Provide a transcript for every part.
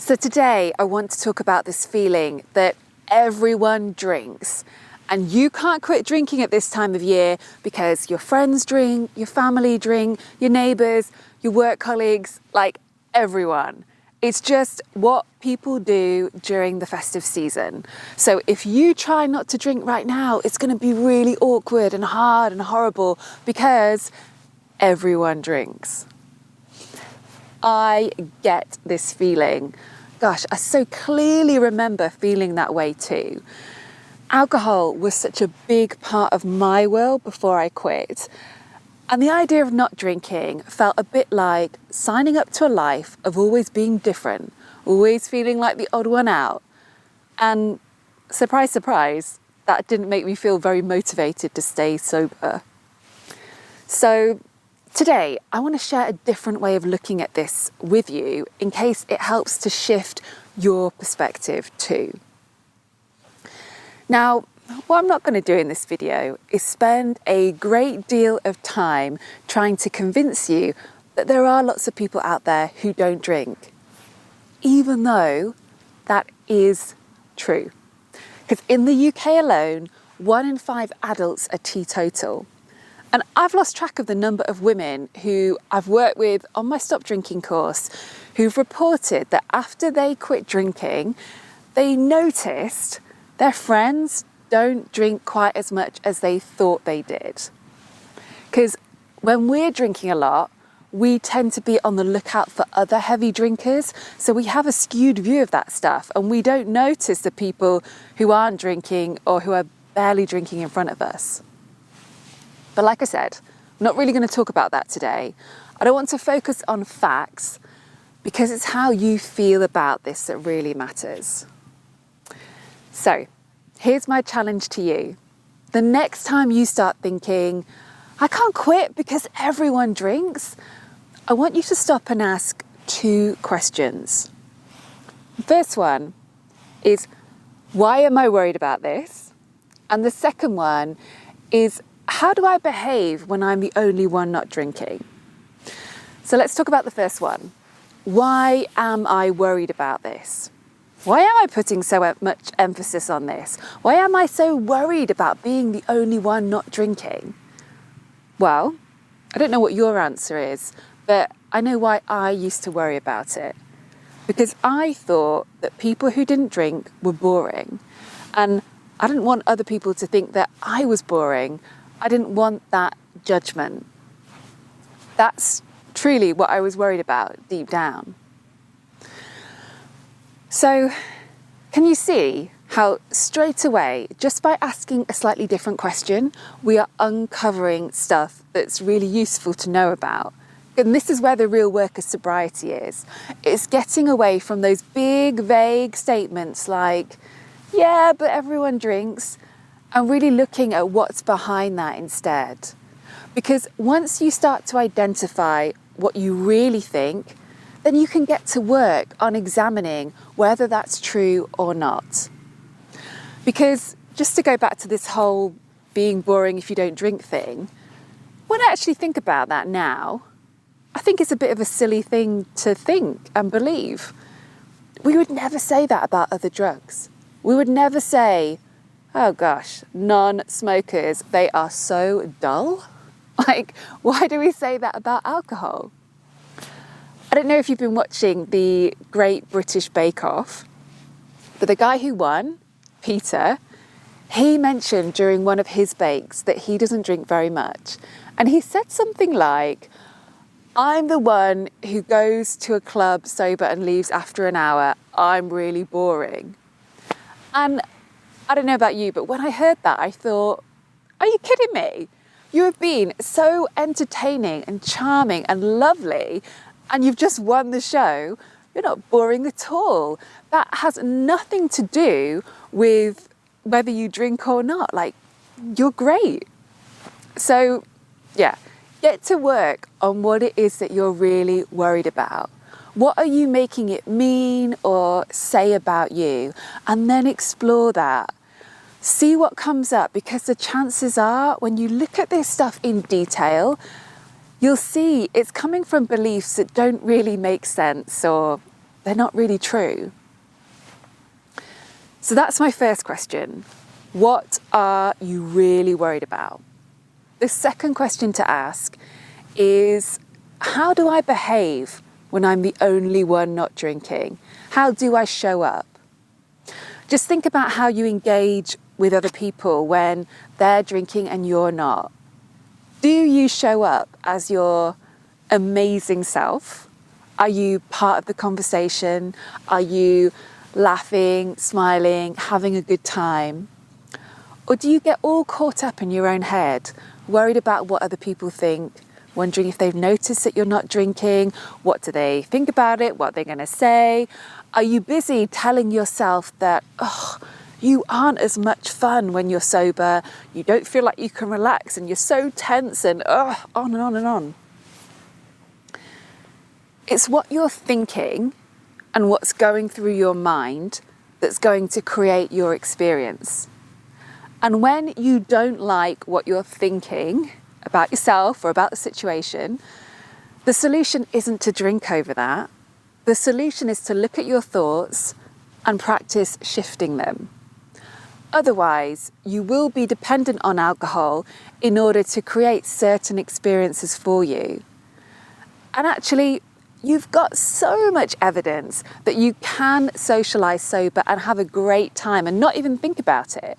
So today I want to talk about this feeling that everyone drinks, and you can't quit drinking at this time of year because your friends drink, your family drink, your neighbours, your work colleagues, like everyone. It's just what people do during the festive season. So if you try not to drink right now, it's going to be really awkward and hard and horrible because everyone drinks. I get this feeling. Gosh, I so clearly remember feeling that way too. Alcohol was such a big part of my world before I quit. And the idea of not drinking felt a bit like signing up to a life of always being different, always feeling like the odd one out. And surprise, surprise, that didn't make me feel very motivated to stay sober. So today, I want to share a different way of looking at this with you in case it helps to shift your perspective too. Now, what I'm not going to do in this video is spend a great deal of time trying to convince you that there are lots of people out there who don't drink, even though that is true. Because in the UK alone, 1 in 5 adults are teetotal. And I've lost track of the number of women who I've worked with on my stop drinking course who've reported that after they quit drinking, they noticed their friends don't drink quite as much as they thought they did. Because when we're drinking a lot, we tend to be on the lookout for other heavy drinkers. So we have a skewed view of that stuff and we don't notice the people who aren't drinking or who are barely drinking in front of us. But like I said, I'm not really going to talk about that today. I don't want to focus on facts because it's how you feel about this that really matters. So here's my challenge to you. The next time you start thinking, I can't quit because everyone drinks, I want you to stop and ask 2 questions. The first one is, why am I worried about this? And the second one is, how do I behave when I'm the only one not drinking? So let's talk about the first one. Why am I worried about this? Why am I putting so much emphasis on this? Why am I so worried about being the only one not drinking? Well, I don't know what your answer is, but I know why I used to worry about it. Because I thought that people who didn't drink were boring. And I didn't want other people to think that I was boring. I didn't want that judgment. That's truly what I was worried about deep down. So, can you see how straight away, just by asking a slightly different question, we are uncovering stuff that's really useful to know about? And this is where the real work of sobriety is. It's getting away from those big, vague statements like, yeah, but everyone drinks, and really looking at what's behind that instead. Because once you start to identify what you really think, then you can get to work on examining whether that's true or not. Because just to go back to this whole being boring if you don't drink thing, when I actually think about that now, I think it's a bit of a silly thing to think and believe. We would never say that about other drugs. We would never say, oh gosh, non-smokers, they are so dull. Like, why do we say that about alcohol? I don't know if you've been watching the Great British Bake Off, but the guy who won, Peter, he mentioned during one of his bakes that he doesn't drink very much. And he said something like, I'm the one who goes to a club sober and leaves after an hour. I'm really boring. And I don't know about you, but when I heard that, I thought, are you kidding me? You have been so entertaining and charming and lovely, and you've just won the show. You're not boring at all. That has nothing to do with whether you drink or not. Like, you're great. So, yeah, get to work on what it is that you're really worried about. What are you making it mean or say about you? And then explore that. See what comes up, because the chances are when you look at this stuff in detail, you'll see it's coming from beliefs that don't really make sense or they're not really true. So that's my first question. What are you really worried about? The second question to ask is, how do I behave when I'm the only one not drinking? How do I show up? Just think about how you engage with other people when they're drinking and you're not. Do you show up as your amazing self? Are you part of the conversation? Are you laughing, smiling, having a good time? Or do you get all caught up in your own head, worried about what other people think, wondering if they've noticed that you're not drinking? What do they think about it? What are they going to say? Are you busy telling yourself that, you aren't as much fun when you're sober, you don't feel like you can relax, and you're so tense, and on and on and on? It's what you're thinking and what's going through your mind that's going to create your experience. And when you don't like what you're thinking about yourself or about the situation, the solution isn't to drink over that. The solution is to look at your thoughts and practice shifting them. Otherwise, you will be dependent on alcohol in order to create certain experiences for you. And actually, you've got so much evidence that you can socialise sober and have a great time and not even think about it.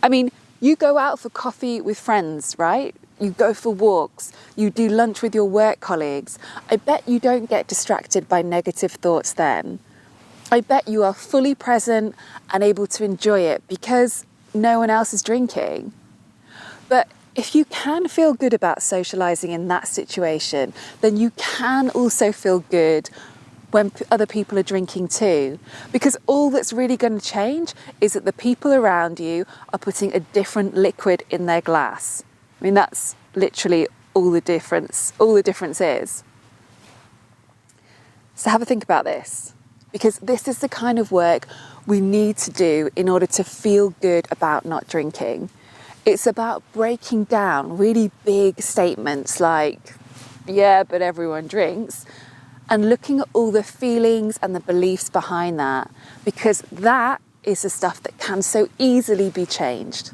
I mean, you go out for coffee with friends, right? You go for walks, you do lunch with your work colleagues. I bet you don't get distracted by negative thoughts then. I bet you are fully present and able to enjoy it because no one else is drinking. But if you can feel good about socialising in that situation, then you can also feel good when other people are drinking too. Because all that's really going to change is that the people around you are putting a different liquid in their glass. I mean, that's literally all the difference is. So have a think about this, because this is the kind of work we need to do in order to feel good about not drinking. It's about breaking down really big statements like, yeah, but everyone drinks, and looking at all the feelings and the beliefs behind that, because that is the stuff that can so easily be changed.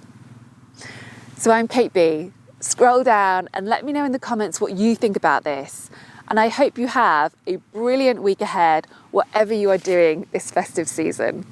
So I'm Kate B. Scroll down and let me know in the comments what you think about this. And I hope you have a brilliant week ahead, whatever you are doing this festive season.